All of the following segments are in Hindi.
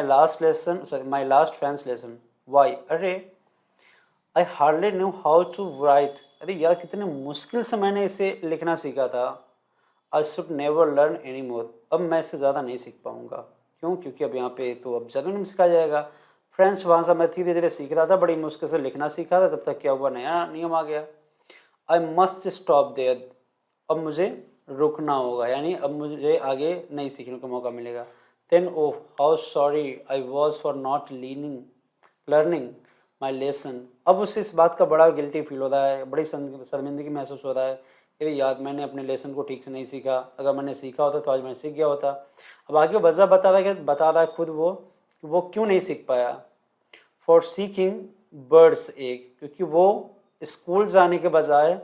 Last lesson, sorry my last friends lesson. Why? अरे I hardly knew how to write. अरे यार कितने मुश्किल से मैंने इसे लिखना सीखा था। I should never learn any more. अब मैं इससे ज़्यादा नहीं सीख पाऊँगा। क्यों? क्योंकि अब यहाँ पे तो अब जर्मन में सिखाया जाएगा। फ्रेंच भाषा मैं धीरे धीरे सीख रहा था, बड़ी मुश्किल से लिखना सीखा था, तब तक क्या हुआ, नया नियम आ गया। I must stop there. अब मुझे रुकना होगा, यानी अब मुझे आगे नहीं सीखने का मौका मिलेगा। Then oh how sorry I was for not learning my lesson. अब उससे इस बात का बड़ा गिल्टी फील हो रहा है, बड़ी शर्मिंदगी महसूस हो रहा है। अरे यार मैंने अपने लेसन को ठीक से नहीं सीखा, अगर मैंने सीखा होता तो आज मैं सीख गया होता। अब आगे वजह बता रहा है खुद वो कि वो क्यों नहीं सीख पाया। फॉर सीकिंग बर्ड्स एग, क्योंकि वो स्कूल जाने के बजाय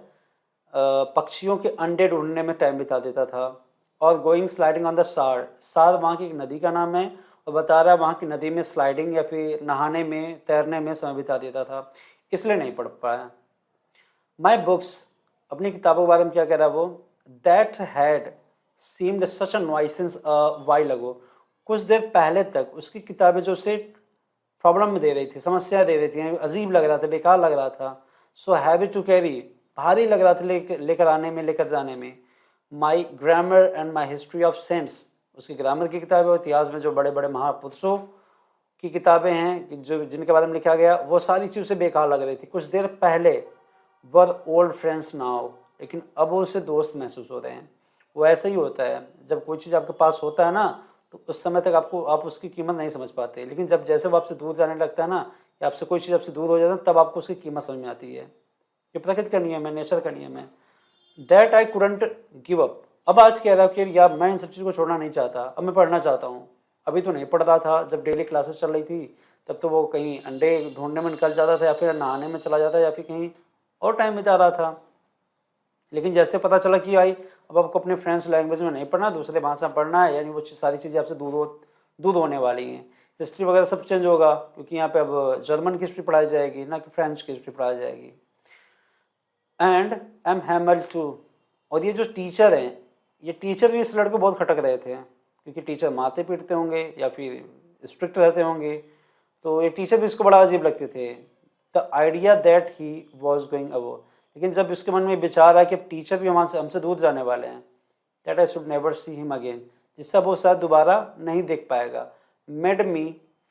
पक्षियों के अंडे ढूंढने में टाइम बिता देता था। और गोइंग स्लाइडिंग ऑन द सार, सार वहाँ की एक नदी का नाम है, और बता रहा है वहाँ की नदी में स्लाइडिंग या फिर नहाने में, तैरने में समय बिता देता था, इसलिए नहीं पढ़ पाया। माई बुक्स, अपनी किताबों के बारे में क्या कह रहा है वो, that had seemed such a nuisance while ago. कुछ देर पहले तक उसकी किताबें जो उसे प्रॉब्लम में दे रही थी, समस्या दे रही थी, अजीब लग रहा था, बेकार लग रहा था। सो हैवी टू कैरी, भारी लग रहा था लेकर आने में, लेकर जाने में। My grammar and my history of saints, उसकी ग्रामर की किताबें और इतिहास में जो बड़े बड़े महापुरुषों की किताबें हैं जो जिनके बारे में लिखा गया, वो सारी चीज़ उसे बेकार लग रही थी कुछ देर पहले। वर ओल्ड फ्रेंड्स नाउ, लेकिन अब वो उससे दोस्त महसूस हो रहे हैं। वो ऐसा ही होता है, जब कोई चीज़ आपके पास होता है ना, तो उस समय तक आप उसकी कीमत नहीं समझ पाते, लेकिन जब जैसे वो आपसे दूर जाने लगता है ना, या आपसे कोई चीज़ आपसे दूर हो जाता है, तब आपको उसकी कीमत समझ में आती है। ये प्रकृति का नियम है, नेचर का नियम है। That I couldn't give up. अब आज कह रहा कि यार मैं इन सब चीज़ को छोड़ना नहीं चाहता, अब मैं पढ़ना चाहता हूँ। अभी तो नहीं पढ़ रहा था, जब डेली क्लासेस चल रही थी तब तो वो कहीं अंडे ढूंढने में निकल जाता था, या फिर नहाने में चला जाता, या फिर कहीं और टाइम बिता रहा था। लेकिन जैसे पता चला कि भाई अब आपको अपने फ्रेंड्स लैंग्वेज में नहीं पढ़ना, दूसरे भाषा में पढ़ना है, यानी वो सारी चीज़ें आपसे दूर होने वाली हैं। हिस्ट्री वगैरह सब चेंज होगा, क्योंकि यहाँ पे अब जर्मन की हिस्ट्री पढ़ाई जाएगी, ना कि फ्रेंच की हिस्ट्री पढ़ाई जाएगी। एंड एम हैमल टू, और ये जो टीचर हैं, ये टीचर भी इस लड़के को बहुत खटक रहे थे, क्योंकि टीचर मारते पीटते होंगे या फिर स्ट्रिक्ट रहते होंगे, तो ये टीचर भी इसको बड़ा अजीब लगते थे। The idea that he was going away, लेकिन जब उसके मन में विचार आया कि अब टीचर भी हमसे दूर जाने वाले हैं, that I should never see him again, जिससे वो शायद दोबारा नहीं देख पाएगा, made me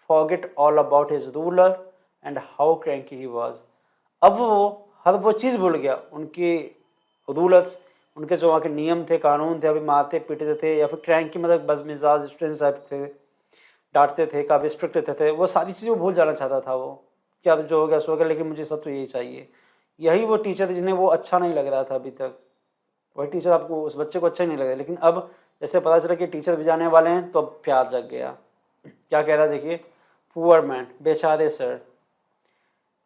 forget all about his ruler and how cranky he was. अब वो चीज़ भूल गया, उनके रूलर्स, उनके जो वहाँ के नियम थे, कानून थे, अभी मारते पीटते थे, या फिर क्रैंकी मतलब बदमिजाज स्टूडेंट्स टाइप थे, डांटते थे, काफ़ी स्ट्रिक्ट रहते थे, वो सारी चीज़ें वो भूल जाना चाहता था वो, क्या जो हो गया सो हो गया, लेकिन मुझे सब तो यही चाहिए। यही वो टीचर जिन्हें वो अच्छा नहीं लग रहा था अभी तक, वही टीचर आपको, उस बच्चे को अच्छा ही नहीं लगा, लेकिन अब जैसे पता चला कि टीचर भी जाने वाले हैं, तो अब प्यार जग गया। क्या कह रहा है देखिए, पुअर मैन, बेचारे sir,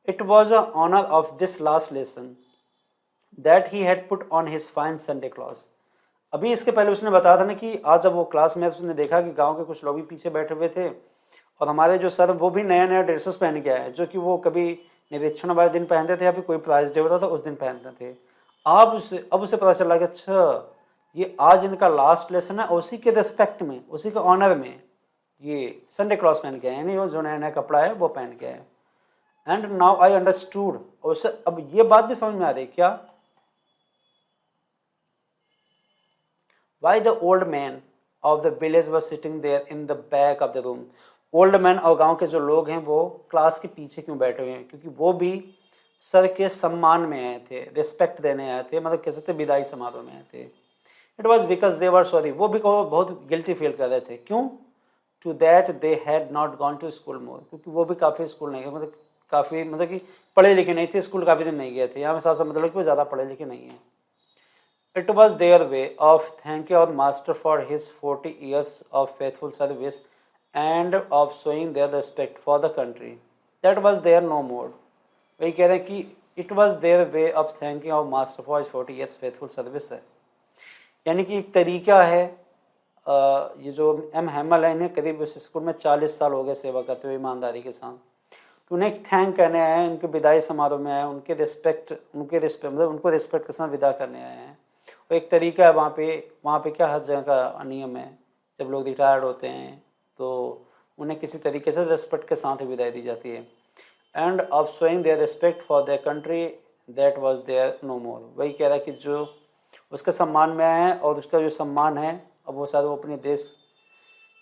it was a honour of this last lesson that he had put on his fine Sunday cloth. अभी इसके पहले उसने बताया था ना कि आज जब वो क्लास में उसने देखा कि गांव के कुछ लोग भी पीछे बैठे हुए थे, और हमारे जो सर वो भी नया नया ड्रेसेस पहन के आए, जो कि वो कभी निरीक्षण वाले दिन पहनते थे या फिर कोई प्राइज डे होता था उस दिन पहनते थे। अब उसे पता चला कि अच्छा ये आज इनका लास्ट लेसन है, उसी के रिस्पेक्ट में, उसी के ऑनर में ये संडे क्लॉथ पहन के आए, यानी वो जो नया नया कपड़ा है वो पहन के आए। एंड नाउ आई अंडरस्टूड, और उसे अब ये बात भी समझ में आ रही क्या, why the old man of the village was sitting there in the back of the room. Old man और गांव के जो लोग हैं वो क्लास के पीछे क्यों बैठे हुए हैं, क्योंकि वो भी सर के सम्मान में आए थे, रिस्पेक्ट देने आए थे, मतलब कह सकते विदाई समारोह में आए थे। It was because they were sorry, वो भी बहुत गिल्टी फील कर रहे थे, क्यों, too that they had not gone to school more, क्योंकि वो भी काफ़ी स्कूल नहीं गए, मतलब काफ़ी मतलब कि पढ़े लिखे नहीं थे, स्कूल काफ़ी दिन नहीं गए थे, यहाँ में साफ साफ मतलब कि वो ज़्यादा पढ़े लिखे नहीं हैं। It was their way of thanking our master for his 40 years of faithful service and of showing their respect for the country. That was there no more. वही कह रहे हैं कि it was their way of thanking our master for his 40 years faithful service है, यानी कि एक तरीका है। ये जो एम हैमल है, इन्हें करीब उस स्कूल में 40 साल हो गए सेवा करते हुए ईमानदारी के साथ, तो उन्हें थैंक करने आए हैं, उनके विदाई समारोह में आए हैं, उनके रिस्पेक्ट मतलब उनको रिस्पेक्ट के साथ विदा करने आए हैं। और एक तरीका है वहाँ पे क्या हर जगह का नियम है, जब लोग रिटायर्ड होते हैं तो उन्हें किसी तरीके से रिस्पेक्ट के साथ विदाई दी जाती है। And of showing their respect for their country that was their no more. वही कह रहा है कि जो उसका सम्मान में है और उसका जो सम्मान है अब वो शायद वो अपने देश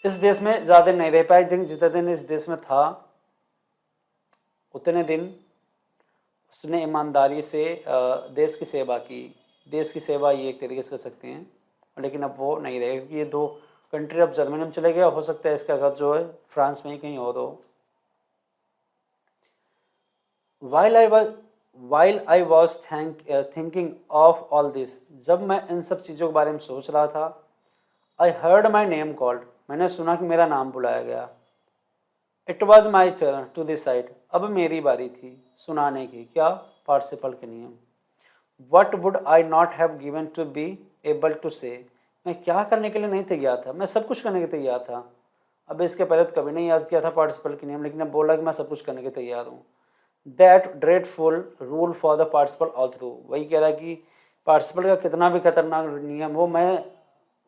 इस देश में ज़्यादा नहीं रह पाए, जितने दिन इस देश में था उतने दिन उसने ईमानदारी से देश की सेवा की। देश की सेवा ये एक तरीके से कर सकते हैं, लेकिन अब वो नहीं रहे क्योंकि ये दो कंट्री अब जर्मनी में चले गया। हो सकता है इसका घर जो है फ्रांस में ही कहीं और हो। While I was thinking of all this, जब मैं इन सब चीज़ों के बारे में सोच रहा था, I heard my name called, मैंने सुना कि मेरा नाम बुलाया गया। It was my turn to decide, अब मेरी बारी थी सुनाने की। क्या? पार्टिसिपल के नियम। What would I not have given to be able to say, मैं क्या करने के लिए नहीं तैयार था? मैं सब कुछ करने के तैयार था। अब इसके पहले तो कभी नहीं याद किया था पार्टिसिपल के नियम, लेकिन अब बोला कि मैं सब कुछ करने के तैयार हूँ। That dreadful rule for the participle all through, वही कह रहा है कि पार्टिसिपल का कितना भी खतरनाक नियम हो मैं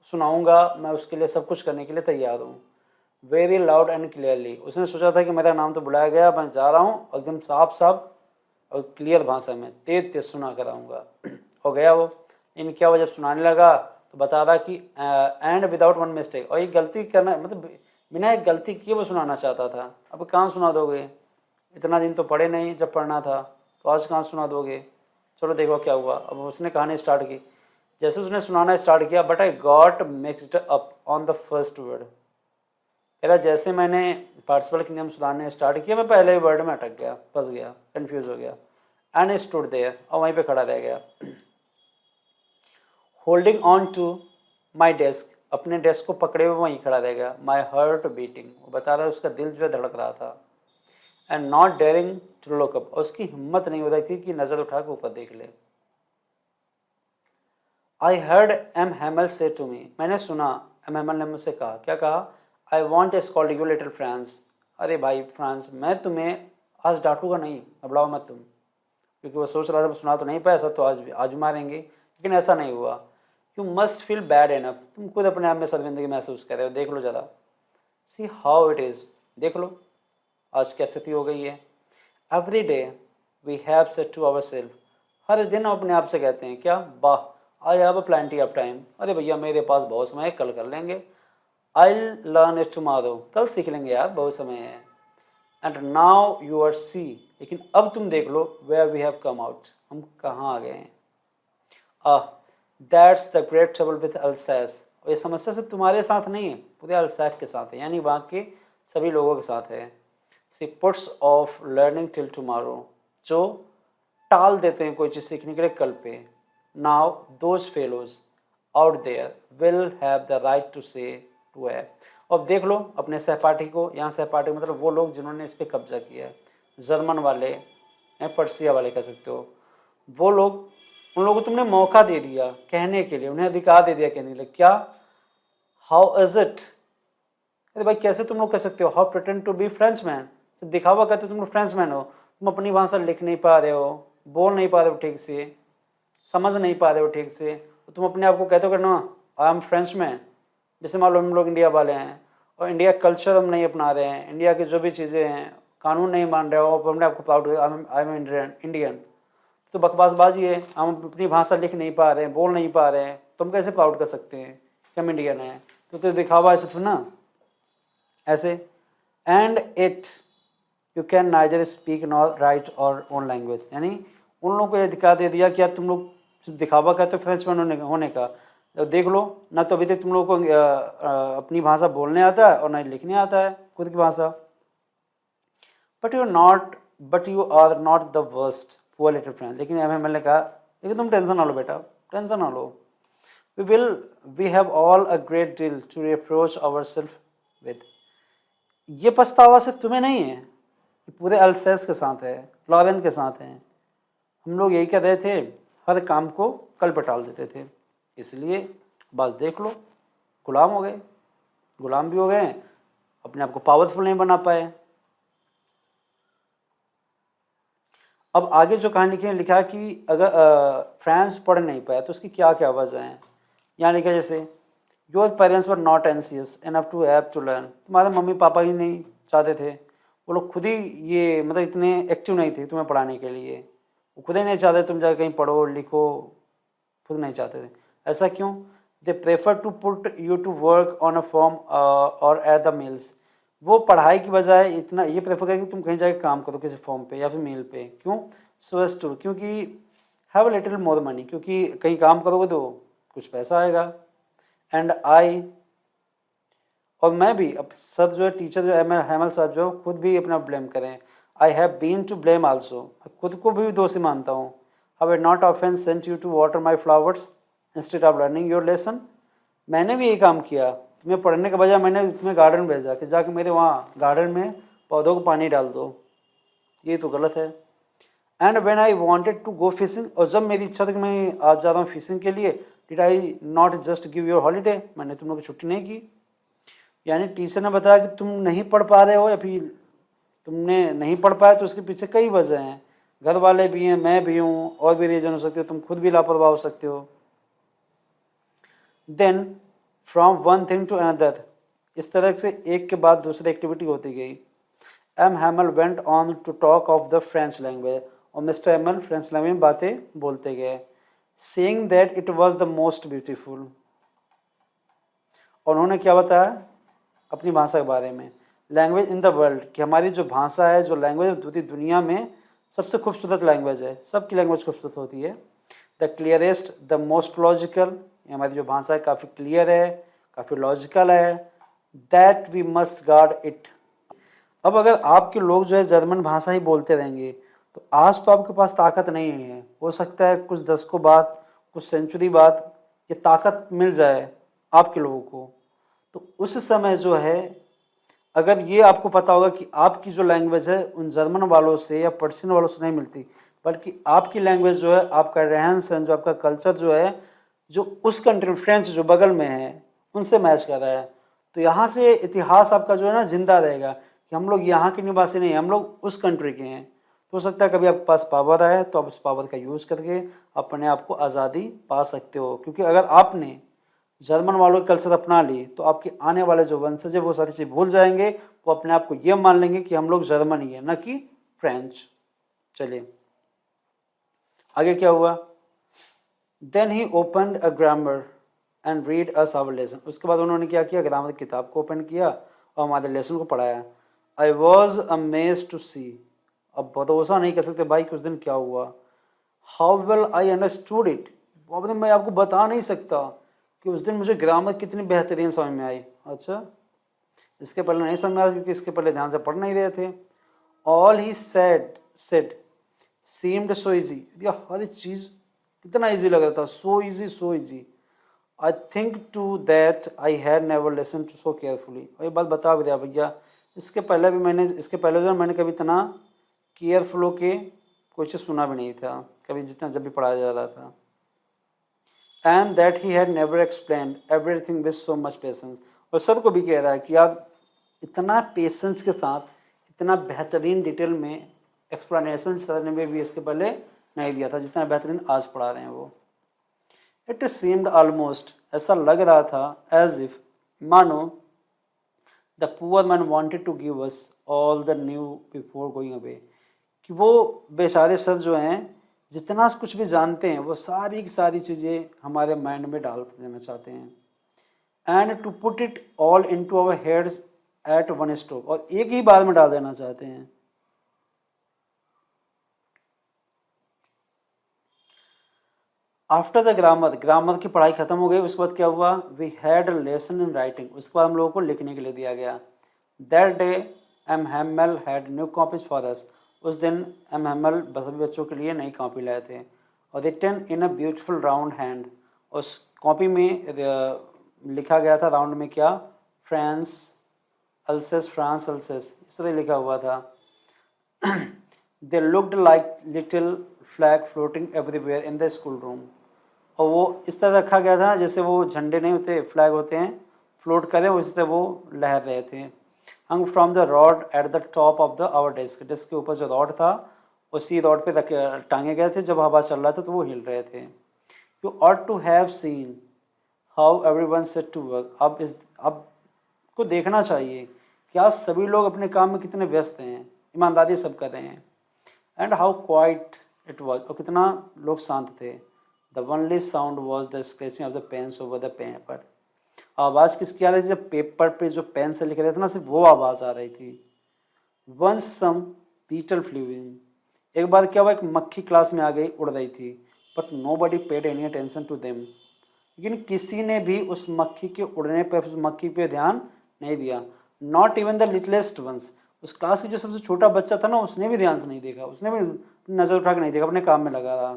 सुनाऊंगा, मैं उसके लिए सब कुछ करने के लिए तैयार हूँ। वेरी लाउड एंड क्लियरली, उसने सोचा था कि मेरा नाम तो बुलाया गया, मैं जा रहा हूँ, एकदम साफ साफ और क्लियर भाषा में तेज तेज सुना कराऊंगा। हो गया वो। इन क्या वो जब सुनाने लगा तो बता रहा कि एंड विदाउट वन मिस्टेक, और ये गलती करना मतलब बिना एक गलती किए वो सुनाना चाहता था। अब कहाँ सुना दोगे, इतना दिन तो पढ़े नहीं, जब पढ़ना था तो आज कहाँ सुना दोगे। चलो देखो क्या हुआ। अब उसने कहानी स्टार्ट की। जैसे उसने सुनाना स्टार्ट किया, but I got mixed up on the first word, कह रहा जैसे मैंने पार्टिसिपल के नियम सुधारने स्टार्ट किया मैं पहले ही वर्ड में अटक गया, फंस गया, कंफ्यूज हो गया। एंड स्टूड देयर, और वहीं पे खड़ा रह गया। Holding on to my desk, अपने डेस्क को पकड़े हुए वहीं खड़ा रह गया। माई हार्ट बीटिंग, वो बता रहा है उसका दिल जो है धड़क रहा था। And not daring to look up, और उसकी हिम्मत नहीं हो रही थी कि नज़र उठा के ऊपर देख ले। आई हर्ड एम हैमल से टू मी, मैंने सुना एम हैमल ने मुझसे कहा। क्या कहा? I want A scold you little France, अरे भाई फ्रांस मैं तुम्हें आज डांटूंगा नहीं, घबराओ मत तुम। क्योंकि वो सोच रहा था सुना तो नहीं पाया, सब तो आज मारेंगे, लेकिन ऐसा नहीं हुआ। You must feel bad enough, तुम खुद अपने आप में शर्मिंदगी महसूस कर रहे हो, देख लो ज़रा। सी हाउ इट इज़, देख लो आज क्या स्थिति हो गई है। Every day we have said to our self, हर दिन हम अपने आप से कहते हैं क्या? वाह I have a plenty of time, अरे भैया मेरे पास बहुत समय है, कल कर लेंगे। आई लर्न इट टुमारो, कल सीख लेंगे यार, बहुत समय है। And now you are see, लेकिन अब तुम देख लो where we have come out, हम कहाँ आ गए हैं। That's the great trouble with Alsace, और ये समस्या सिर्फ तुम्हारे साथ नहीं है, पूरे अल्सैस के साथ है, यानी वहाँ के सभी लोगों के साथ है। She puts off learning till tomorrow, जो टाल देते हैं कोई चीज़ सीखने के लिए कल पे। Now those fellows out there will have the right to say to है। अब देख लो अपने सहपाठी को, यहाँ सहपाठी मतलब वो लोग जिन्होंने इस पर कब्जा किया है, जर्मन वाले या पर्सिया वाले कह सकते हो, वो लोग, उन लोगों को तुमने मौका दे दिया कहने के लिए, उन्हें अधिकार दे दिया कहने के लिए। क्या? हाउ इज इट, अरे भाई कैसे तुम लोग कह सकते हो? How pretend to be French man, दिखावा करते तुम लोग फ्रेंच मैन हो, तुम अपनी भाषा लिख नहीं पा रहे हो, बोल नहीं पा रहे हो ठीक से, समझ नहीं पा रहे हो ठीक से, तो तुम अपने आप को कहते हो कि ना आई एम फ्रेंच मैन। जैसे मान लो हम लोग इंडिया वाले हैं और इंडिया कल्चर हम नहीं अपना रहे हैं, इंडिया की जो भी चीज़ें हैं कानून नहीं मान रहे हो, अपने आपको प्राउड आई एम इंडियन, तो बकवासबाजी है। हम अपनी भाषा लिख नहीं पा रहे हैं, बोल नहीं पा रहे हैं, तो हम कैसे प्राउड कर सकते हैं कि हम इंडियन हैं? तो दिखावा है सिर्फ ना ऐसे। And it you can neither speak not right और ओन लैंग्वेज, यानी उन लोगों को ये अधिकार दे दिया कि यार तुम लोग दिखावा करते हो फ्रेंच मैन होने का, तो देख लो ना, तो अभी तक तुम लोगों को अपनी भाषा बोलने आता है और ना लिखने आता है खुद की भाषा। But you are not the worst poor little friend, लेकिन एमएमएल ने कहा लेकिन तुम टेंशन ना लो बेटा, टेंशन ना लो। We have all a great deal to reproach our self with, ये पछतावा सिर्फ तुम्हें नहीं है, पूरे अल्सैस के साथ है, फ्लोरेन के साथ है। हम लोग यही कर रहे थे, हर काम को कल पर टाल देते थे, इसलिए बस देख लो गुलाम हो गए, गुलाम भी हो गए, अपने आप को पावरफुल नहीं बना पाए। अब आगे जो कहानी लिखी है, लिखा कि अगर फ्रांस पढ़ नहीं पाया तो उसकी क्या क्या वजह है। यहाँ लिखा जैसे your parents were not anxious enough to have to learn, तुम्हारे मम्मी पापा ही नहीं चाहते थे, वो लोग खुद ही ये मतलब इतने एक्टिव नहीं थे तुम्हें पढ़ाने के लिए, वो खुद ही नहीं चाहते तुम जाकर कहीं पढ़ो लिखो, खुद नहीं चाहते थे। ऐसा क्यों? They prefer to put you to work on a form और एट द मील्स, वो पढ़ाई की बजाय इतना ये प्रेफर करें कि तुम कहीं जाकर काम करो किसी फॉर्म पे या फिर मील पे। क्यों? सो एज टू, क्योंकि have a little more money, क्योंकि कहीं काम करोगे तो कुछ पैसा आएगा। एंड आई, और मैं भी, अब सर जो है टीचर जो है हेमल साहब जो खुद भी अपना ब्लेम करें, I have been to blame also, खुद को भी दोषी मानता हूँ। Have I not often sent you to water my flowers instead of learning your lesson, मैंने भी ये काम किया, तुम्हें पढ़ने के बजाय मैंने तुम्हें गार्डन भेजा कि जाके मेरे वहाँ गार्डन में पौधों को पानी डाल दो, ये तो गलत है। And when I wanted to go fishing, और जब मेरी इच्छा थी कि मैं आज जा रहा हूँ फिशिंग के लिए, did I not just give your holiday, मैंने तुम लोग को छुट्टी नहीं की। यानी टीचर ने बताया कि तुम नहीं पढ़ पा रहे हो या फिर तुमने नहीं पढ़ पाए तो उसके पीछे कई वजह हैं, घर वाले भी हैं, मैं भी हूँ, और भी रीजन हो सकते हो, तुम खुद भी लापरवाह हो सकते हो। Then from one thing to another, इस तरह से एक के बाद दूसरी एक्टिविटी होती गई। M Hamel went on to talk of the French language, और मिस्टर हैमल फ्रेंच लैंग्वेज में बातें बोलते गए। Saying that it was the most beautiful, और उन्होंने क्या बताया अपनी भाषा के बारे में, लैंग्वेज इन द वर्ल्ड, कि हमारी जो भाषा है, जो लैंग्वेज पूरी दुनिया में सबसे खूबसूरत लैंग्वेज है, सबकी लैंग्वेज खूबसूरत होती है। The clearest the most logical, हमारी जो भाषा है काफ़ी क्लियर है, काफ़ी लॉजिकल है। That we must guard it, अब अगर आपके लोग जो है जर्मन भाषा ही बोलते रहेंगे तो आज तो आपके पास ताकत नहीं है, हो सकता है कुछ दशकों बाद, कुछ सेंचुरी बाद ये ताकत मिल जाए आपके लोगों को। तो उस समय जो है, अगर ये आपको पता होगा कि आपकी जो लैंग्वेज है उन जर्मन वालों से या पर्शियन वालों से नहीं मिलती, बल्कि आपकी लैंग्वेज जो है, आपका रहन सहन जो आपका कल्चर जो है, जो उस कंट्री फ्रेंच जो बगल में है उनसे मैच कर रहा है, तो यहाँ से इतिहास आपका जो है ना जिंदा रहेगा कि हम लोग यहाँ के निवासी नहीं हैं, हम लोग उस कंट्री के हैं। तो हो सकता है कभी आपके पास पावर आए तो आप उस पावर का यूज़ करके अपने आप को आज़ादी पा सकते हो, क्योंकि अगर आपने जर्मन वालों की कल्चर अपना ली तो आपके आने वाले जो वंशज है वो सारी चीज़ भूल जाएंगे, वो अपने आप को ये मान लेंगे कि हम लोग जर्मन ही है, न कि फ्रेंच। चलिए आगे क्या हुआ। Then he opened a grammar and read us our lesson, उसके बाद उन्होंने क्या किया, ग्रामर की किताब को ओपन किया और हमारे लेसन को पढ़ाया। आई वॉज अमेज्ड टू सी, अब भरोसा नहीं कर सकते भाई कि उस दिन क्या हुआ। How well I understood it, मैं आपको बता नहीं सकता कि उस दिन मुझे ग्रामर कितनी बेहतरीन समझ में आई। अच्छा, इसके पहले नहीं समझ में आया क्योंकि इसके पहले ध्यान से पढ़ नहीं रहे थे। All he said seemed so easy, हर चीज़ कितना ईजी लग रहा था, so easy so easy. I think too that I had never listen to so carefully, और ये बात बता भी दिया भैया, इसके पहले जो मैंने कभी इतना केयरफुल होके कोई चीज़ सुना भी नहीं था कभी, जितना जब भी पढ़ाया जा रहा था। And that he had never explain everything with so much patience, और सर को भी कह रहा है कि आप इतना पेशेंस के साथ इतना बेहतरीन डिटेल में एक्सप्लेनेशन सर ने भी इसके पहले नहीं दिया था जितना बेहतरीन आज पढ़ा रहे हैं वो। इट सीम्ड ऑलमोस्ट, ऐसा लग रहा था, एज इफ, मानो the poor man wanted to give us all the new before going away, कि वो बेचारे सर जो हैं जितना कुछ भी जानते हैं वो सारी की सारी चीज़ें हमारे माइंड में डाल देना चाहते हैं। And to put it all into our heads at one stroke, और एक ही बार में डाल देना चाहते हैं। आफ्टर द ग्रामर की पढ़ाई खत्म हो गई, उसके बाद क्या हुआ, we had a lesson in writing, उसके बाद हम लोगों को लिखने के लिए दिया गया। That day M Hamel had new copies for us, उस दिन एम हैमल सभी बच्चों के लिए नई कॉपी लाए थे, और written in a beautiful round hand, उस कॉपी में लिखा गया था राउंड में क्या, फ्रांस अल्सेस, फ्रांस अल्सेस, इस तरह लिखा हुआ था। They looked like little flag floating everywhere in the school room, और वो इस तरह रखा गया था जैसे वो झंडे नहीं होते, फ्लैग होते हैं, फ्लोट करें, उसी तरह वो लहर रहे थे। Hung from the rod at the top of the our desk, desk के ऊपर जो रॉड था उसी रॉड पे टांगे गए थे, जब हवा चल रहा था तो वो हिल रहे थे। You ought to have seen how everyone set to work. अब को देखना चाहिए कि आज सभी लोग अपने काम में कितने व्यस्त हैं, ईमानदारी से सब कर रहे हैं। And how quiet it was, और कितना लोग शांत थे। The only sound was the sketching of the pens over the paper. आवाज़ किसकी आ रही थी? जब पेपर पे जो पेन से लिख रहे थे ना, सिर्फ वो आवाज़ आ रही थी। वंस सम बीटल फ्लू इन, एक बार क्या हुआ, एक मक्खी क्लास में आ गई, उड़ रही थी। But nobody paid any attention to them, लेकिन किसी ने भी उस मक्खी के उड़ने पर, उस मक्खी पे ध्यान नहीं दिया। Not even the littlest ones, उस क्लास की जो सबसे छोटा बच्चा था ना, उसने भी ध्यान से नहीं देखा, उसने भी नज़र उठा के नहीं देखा, अपने काम में लगा रहा।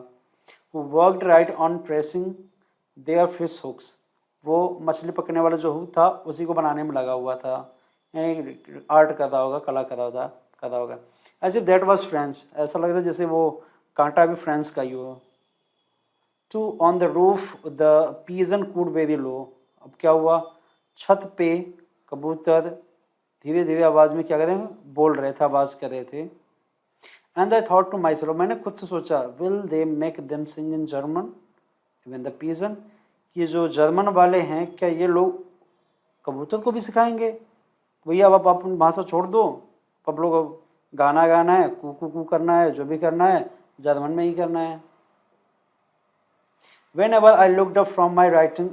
वो worked right on tracing their fish hooks, वो मछली पकड़ने वाला जो हुक था उसी को बनाने में लगा हुआ था, आर्ट कर रहा होगा, कला कर रहा होगा। ऐसे दैट वाज फ्रेंच, ऐसा लग रहा है जैसे वो कांटा भी फ्रेंच का ही हो। To on the roof the pigeon cooed very low, अब क्या हुआ, छत पे कबूतर धीरे धीरे आवाज़ में क्या कर रहे हैं, बोल रहे थे, आवाज़ कर रहे थे। And I thought to myself, मैंने खुद से सोचा, will they make them sing in German even the pigeon, ये जो जर्मन वाले हैं क्या ये लोग कबूतर को भी सिखाएंगे? भैया अब आप भाषा छोड़ दो, अब लोग गाना गाना है, कू करना है, जो भी करना है जर्मन में ही करना है। Whenever I looked up from my writing,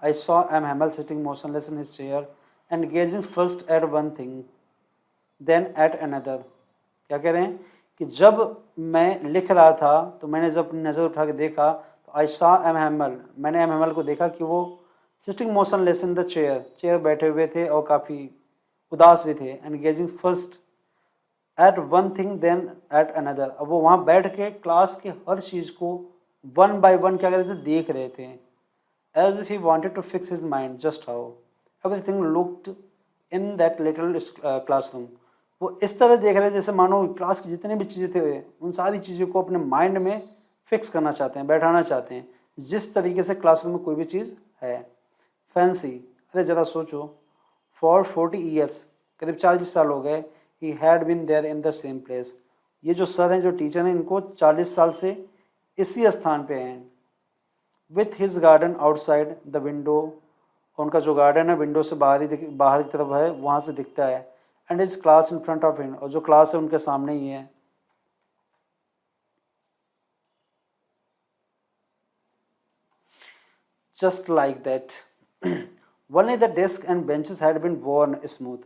I saw M. Hamel sitting motionless in his chair and gazing first at one thing, then at another. क्या कह रहे हैं कि जब मैं लिख रहा था तो मैंने जब नज़र उठा के देखा तो आई सॉ एम हैमल, मैंने एम हैमल को देखा कि वो sitting motionless in the chair, chair बैठे हुए थे और काफ़ी उदास भी थे। And gazing first at one thing then at another, अब वो वहाँ बैठ के क्लास के हर चीज़ को वन बाय वन क्या कर रहे थे, देख रहे थे। As if he wanted to fix his mind just how everything looked in that little classroom, वो इस तरह देख रहे थे जैसे मानो क्लास की जितनी भी चीज़ें थे उन सारी चीज़ों को अपने माइंड में फिक्स करना चाहते हैं, बैठाना चाहते हैं, जिस तरीके से क्लासरूम में कोई भी चीज़ है। फैंसी, अरे ज़रा सोचो, फॉर 40 ईयर्स, करीब 40 साल हो गए, he had been there in the same place, ये जो सर हैं, जो टीचर हैं, इनको 40 साल से इसी स्थान पे हैं। With his garden outside the window, उनका जो गार्डन है विंडो से बाहर की तरफ है, वहाँ से दिखता है। And his class in front of him, और जो क्लास है उनके सामने ही है। Just like that only the desk and benches had been worn smooth,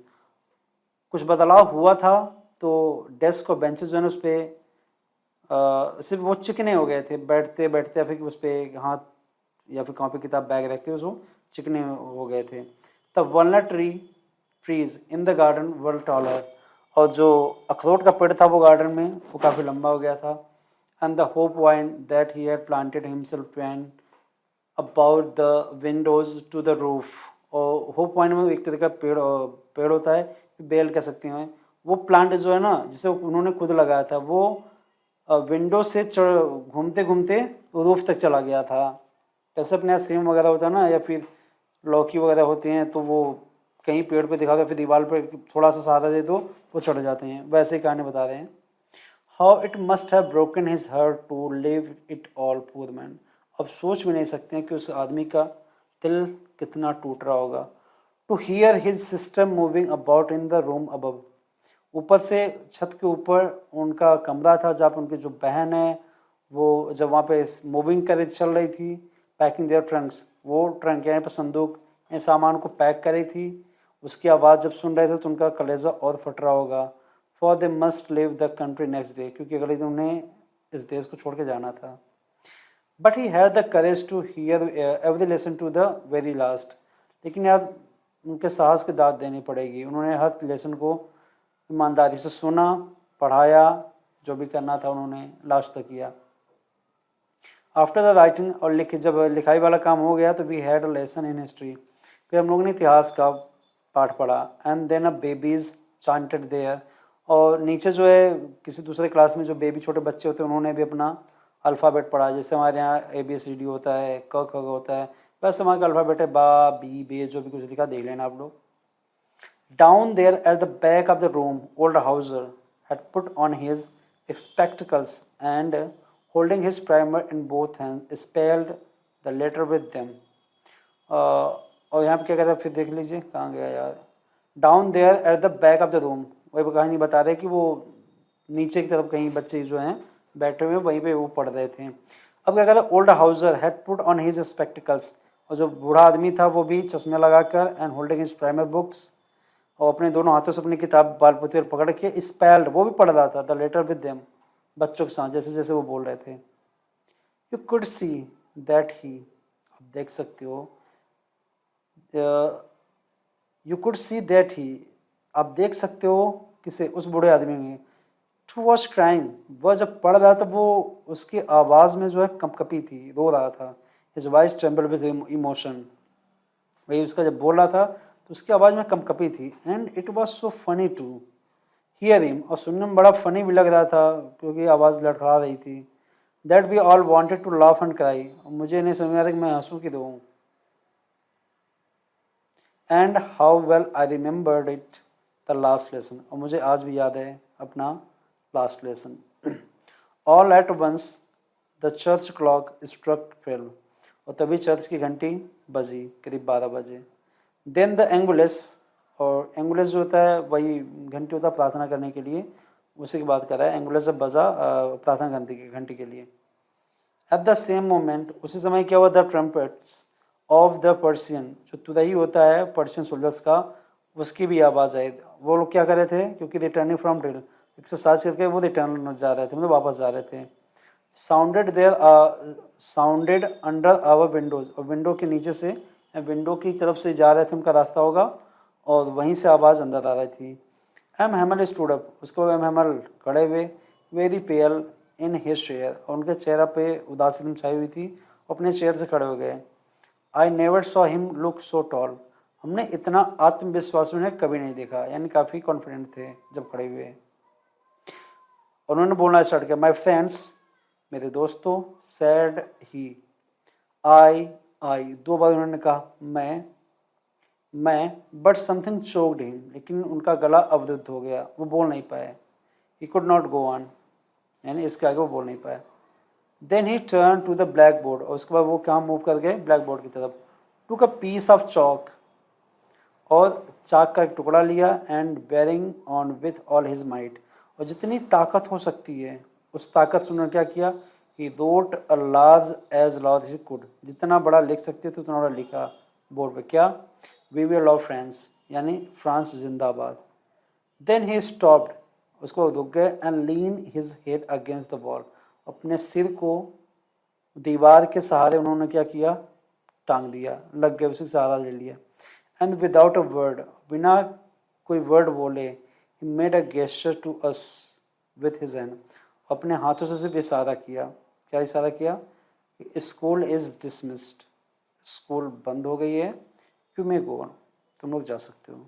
कुछ बदलाव हुआ था, तो डेस्क और बेंचेस जो है ना उस पर सिर्फ वो चिकने हो गए थे, बैठते बैठते या फिर उस पर हाथ या फिर कॉपी किताब बैग रखते हुए वो चिकने हो गए थे। The walnut trees in the garden were taller, और जो अखरोट का पेड़ था वो गार्डन में वो काफ़ी लंबा हो गया था। And the hop vine that he had planted himself went about the windows to the roof, और होप वाइन में एक तरह का पेड़ होता है, बेल कह सकते हैं, वो प्लांट जो है ना जिसे उन्होंने खुद लगाया था, वो विंडो से घूमते घूमते रूफ तक चला गया था। जैसे अपने यहाँ सेम वगैरह होता है ना, या फिर लौकी वगैरह होते हैं, तो वो कहीं पेड़ पे दिखा दो, फिर दीवार पे थोड़ा सा सहारा दे दो, वो चढ़ जाते हैं, वैसे ही कहानी बता रहे हैं। How it must have broken his heart to leave it all, poor man, अब सोच भी नहीं सकते हैं कि उस आदमी का दिल कितना टूट रहा होगा। To hear his sister moving about in the room above, ऊपर से छत के ऊपर उनका कमरा था जहाँ पर उनकी जो बहन है वो जब वहाँ पे मूविंग कर चल रही थी, पैकिंग देयर ट्रंक्स, वो ट्रंक यहाँ पर संदूक इन सामान को पैक कर रही थी, उसकी आवाज़ जब सुन रहे थे तो उनका कलेजा और फट रहा होगा। For they must live the country next day, क्योंकि अगले दिन उन्हें इस देश को छोड़ के जाना था। But he had the courage to hear every lesson to the very last, लेकिन यार उनके साहस की दाद देनी पड़ेगी, उन्होंने हर लेसन को ईमानदारी से सुना, पढ़ाया, जो भी करना था उन्होंने लास्ट तक किया। आफ्टर द राइटिंग, और जब लिखाई वाला काम हो गया तो we had a lesson in history, फिर हम लोगों ने इतिहास का पाठ पढ़ा। And then a babies chanted there, और नीचे जो है किसी दूसरे क्लास में जो बेबी छोटे बच्चे होते हैं उन्होंने भी अपना अल्फ़ाबेट पढ़ा, जैसे हमारे यहाँ ABCD होता है, क ख होता है, वैसे हमारे अल्फ़ाबेट है बा बी बे, जो भी कुछ लिखा देख लेना आप लोग। Down there at the back of the room, old Hauser had put on his spectacles and, holding his primer in both hands, spelled the letter with them. और यहाँ पे क्या कहता है फिर देख लीजिए, कहाँ गया यार, down there at the back of the room, वही कहानी बता रहे कि वो नीचे की तरफ कहीं बच्चे जो हैं बैठे हुए वहीं पे वो पढ़ रहे थे। अब क्या कहता है, old Hauser had put on his spectacles, और जो बूढ़ा आदमी था वो भी चश्मे लगाकर, and holding his primer books, और अपने दोनों हाथों से अपनी किताब बाल पुतल पकड़ के स्पेल्ड, वो भी पढ़ रहा था, द लेटर विद देम, बच्चों के साथ जैसे जैसे वो बोल रहे थे। You could see that he, आप देख सकते हो, you could see that he, आप देख सकते हो किसे, उस बूढ़े आदमी में, टू वॉज क्राइंग, वह जब पढ़ रहा था वो उसकी आवाज़ में जो है कंपकपी थी, रो रहा था, his voice trembled with emotion, वही उसका जब बोल रहा था तो उसकी आवाज़ में कंपकपी थी, and it was so funny to hear him, और सुनने में बड़ा फनी भी लग रहा था क्योंकि आवाज़ लड़खड़ा रही थी, that we all wanted to laugh and cry, मुझे नहीं समझ में आ रहा कि मैं हंसूं कि रोऊं, and how well I remembered it the last lesson, और मुझे आज भी याद है अपना last lesson. All at once the church clock struck 12, और तभी चर्च की घंटी बजी करीब 12 बजे। देन द एंगुलस, और एंगुलस जो होता है वही घंटी होता है प्रार्थना करने के लिए, उसी की बात कर रहा है, एंगुलस जब बजा प्रार्थना घंटी के लिए। एट द सेम मोमेंट, उसी समय क्या हुआ, the trumpets of the Persian, जो तुरही होता है पर्शियन सोल्जर्स का, उसकी भी आवाज़ आई। वो लोग क्या कर रहे थे, क्योंकि रिटर्निंग फ्रॉम ड्रिल एक्सरसाइज करके वो रिटर्न जा रहे थे, मतलब वापस जा रहे थे। Sounded there sounded under our windows, और विंडो के नीचे से, विंडो की तरफ से जा रहे थे, उनका रास्ता होगा, और वहीं से आवाज़ अंदर आ रही थी। एम हैमल स्टूड अप, उसके बाद एम हैमल खड़े हुए, वेरी पेयल इन हिज चेयर, और उनके चेहरा पे उदासी छाई हुई थी, अपने चेयर से खड़े हो गए। I never saw him look so tall, हमने इतना आत्मविश्वास उन्हें कभी नहीं देखा, यानी काफ़ी कॉन्फिडेंट थे जब खड़े हुए। और उन्होंने बोलना स्टार्ट किया, माई फ्रेंड्स, मेरे दोस्तों, सैड ही, आई, 2 बार उन्होंने कहा मैं, बट समथिंग चोक्ड हिम, लेकिन उनका गला अवरुद्ध हो गया, वो बोल नहीं पाए। He could not go on, यानी इसके आगे वो बोल नहीं पाया। Then he turn to the blackboard, और उसके बाद वो कहाँ मूव कर गए, ब्लैक बोर्ड की तरफ। Took a piece of chalk, और चाक का एक टुकड़ा लिया, and bearing on with all his might, और जितनी ताकत हो सकती है उस ताकत से उन्होंने क्या किया, he wrote a large as large he could, जितना बड़ा लिख सकते थे उतना बड़ा लिखा बोर्ड पे, क्या, वी विल लव फ्रांस, यानी फ्रांस जिंदाबाद। देन ही स्टॉप्ड, उसको रुक गए, and lean his head against the wall, अपने सिर को दीवार के सहारे उन्होंने क्या किया, टांग दिया, लग गए, उसी सहारा ले लिया। एंड विदाउट अ वर्ड, बिना कोई वर्ड बोले, he made a gesture to us with his hand, अपने हाथों से सिर्फ इशारा किया, क्या इशारा किया, स्कूल इज डिसमिस्ड, स्कूल बंद हो गई है, यू मे गो ऑन, तुम लोग जा सकते हो।